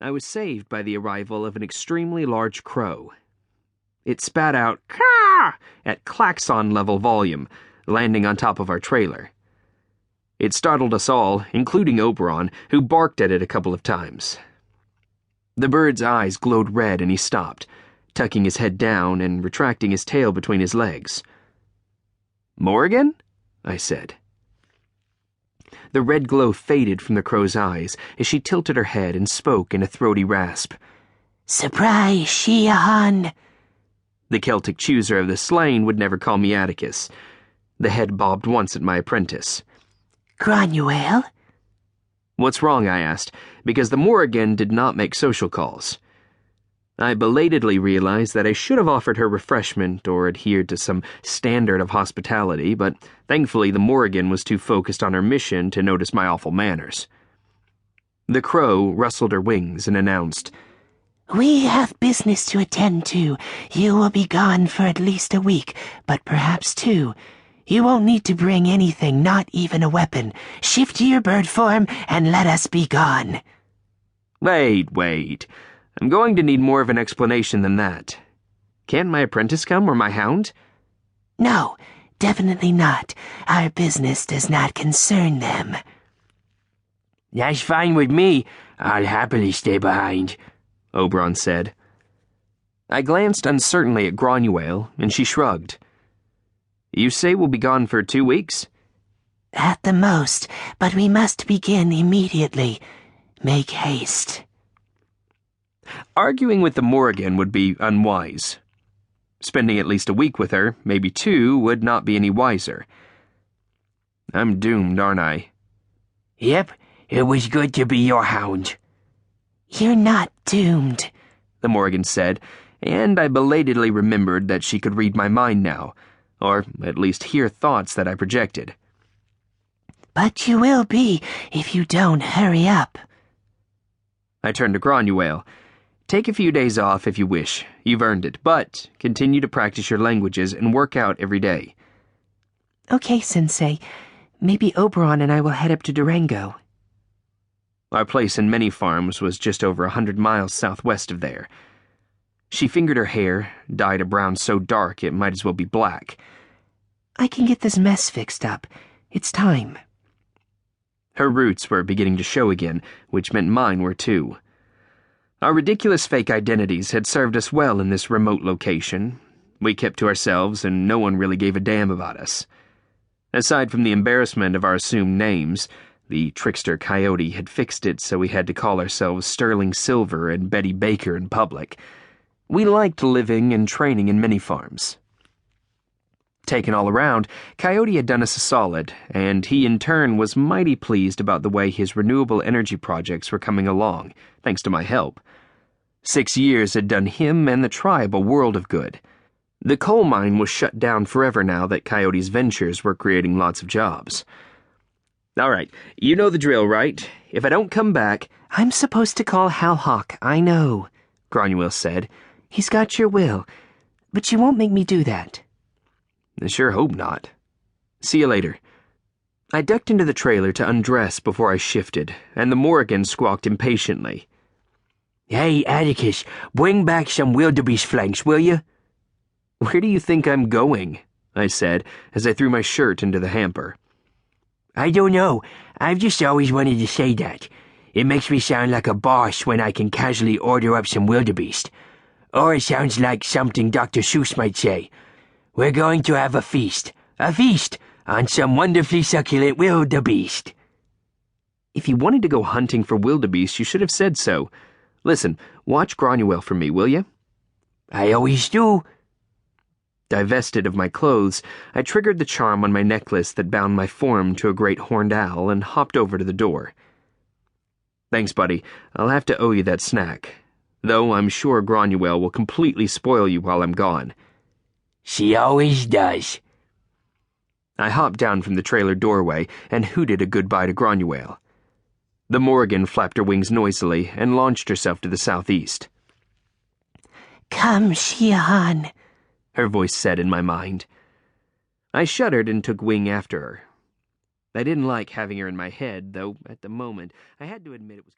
I was saved by the arrival of an extremely large crow. It spat out "caw" at klaxon-level volume, landing on top of our trailer. It startled us all, including Oberon, who barked at it a couple of times. The bird's eyes glowed red and he stopped, tucking his head down and retracting his tail between his legs. "Morrigan?" I said. The red glow faded from the crow's eyes as she tilted her head and spoke in a throaty rasp. "Surprise, Hearne." The Celtic Chooser of the slain would never call me Atticus. The head bobbed once at my apprentice. "Granuaile?" "What's wrong?" I asked, because the Morrigan did not make social calls. I belatedly realized that I should have offered her refreshment or adhered to some standard of hospitality, but thankfully the Morrigan was too focused on her mission to notice my awful manners. The crow rustled her wings and announced, "We have business to attend to. You will be gone for at least a week, but perhaps 2. You won't need to bring anything, not even a weapon. Shift to your bird form and let us be gone." Wait. I'm going to need more of an explanation than that. Can't my apprentice come or my hound? "No, definitely not. Our business does not concern them." "That's fine with me. I'll happily stay behind," Oberon said. I glanced uncertainly at Granuaile, and she shrugged. "You say we'll be gone for 2 weeks?" "At the most, but we must begin immediately. Make haste." Arguing with the Morrigan would be unwise. Spending at least a week with her, maybe 2, would not be any wiser. I'm doomed, aren't I? "Yep, it was good to be your hound." "You're not doomed," the Morrigan said, and I belatedly remembered that she could read my mind now, or at least hear thoughts that I projected. "But you will be if you don't hurry up." I turned to Granuaile. "Take a few days off if you wish. You've earned it, but continue to practice your languages and work out every day." "Okay, Sensei. Maybe Oberon and I will head up to Durango." Our place in Many Farms was just over 100 miles southwest of there. She fingered her hair, dyed a brown so dark it might as well be black. "I can get this mess fixed up. It's time." Her roots were beginning to show again, which meant mine were too. Our ridiculous fake identities had served us well in this remote location. We kept to ourselves, and no one really gave a damn about us. Aside from the embarrassment of our assumed names, the trickster coyote had fixed it so we had to call ourselves Sterling Silver and Betty Baker in public. We liked living and training in Many Farms. Taken all around, Coyote had done us a solid, and he in turn was mighty pleased about the way his renewable energy projects were coming along, thanks to my help. 6 years had done him and the tribe a world of good. The coal mine was shut down forever now that Coyote's ventures were creating lots of jobs. "All right, you know the drill, right? If I don't come back—" "I'm supposed to call Hal Hawk, I know," Granuaile said. "He's got your will, but you won't make me do that." I sure hope not. See you later. I ducked into the trailer to undress before I shifted, and the Morrigan squawked impatiently. "Hey, Atticus, bring back some wildebeest flanks, will you?" "Where do you think I'm going?" I said, as I threw my shirt into the hamper. "I don't know. I've just always wanted to say that. It makes me sound like a boss when I can casually order up some wildebeest. Or it sounds like something Dr. Seuss might say. We're going to have a feast on some wonderfully succulent wildebeest." If you wanted to go hunting for wildebeest, you should have said so. Listen, watch Granuaile for me, will you? "I always do." Divested of my clothes, I triggered the charm on my necklace that bound my form to a great horned owl and hopped over to the door. "Thanks, buddy. I'll have to owe you that snack. Though I'm sure Granuaile will completely spoil you while I'm gone." "She always does." I hopped down from the trailer doorway and hooted a goodbye to Granuaile. The Morrigan flapped her wings noisily and launched herself to the southeast. "Come, Hearne," her voice said in my mind. I shuddered and took wing after her. I didn't like having her in my head, though at the moment I had to admit it was